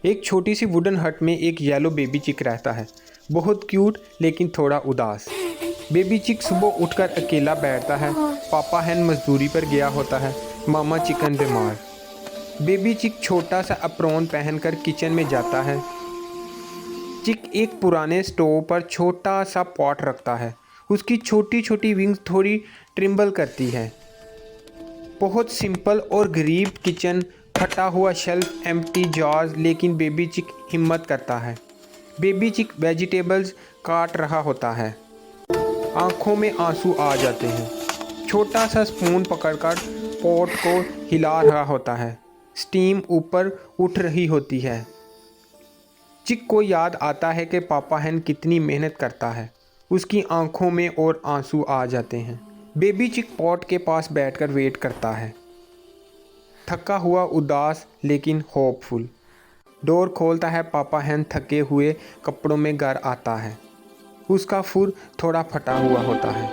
एक छोटी सी वुडन हट में एक येलो बेबी चिक रहता है। बहुत क्यूट लेकिन थोड़ा उदास। बेबी चिक सुबह उठकर अकेला बैठता है। पापा हैन मजदूरी पर गया होता है। मामा चिकन बीमार। बेबी चिक छोटा सा अप्रोन पहनकर किचन में जाता है। चिक एक पुराने स्टोव पर छोटा सा पॉट रखता है। उसकी छोटी छोटी विंग्स थोड़ी ट्रिम्बल करती है। बहुत सिंपल और गरीब किचन, फटा हुआ शेल्फ, एम्प्टी जार्स, लेकिन बेबी चिक हिम्मत करता है। बेबी चिक वेजिटेबल्स काट रहा होता है। आंखों में आंसू आ जाते हैं। छोटा सा स्पून पकड़कर पॉट को हिला रहा होता है। स्टीम ऊपर उठ रही होती है। चिक को याद आता है कि पापा हैन कितनी मेहनत करता है। उसकी आंखों में और आंसू आ जाते हैं। बेबी चिक पॉट के पास बैठकर वेट करता है, थका हुआ, उदास लेकिन होपफुल। डोर खोलता है। पापा हैन थके हुए कपड़ों में घर आता है। उसका फुर थोड़ा फटा हुआ होता है।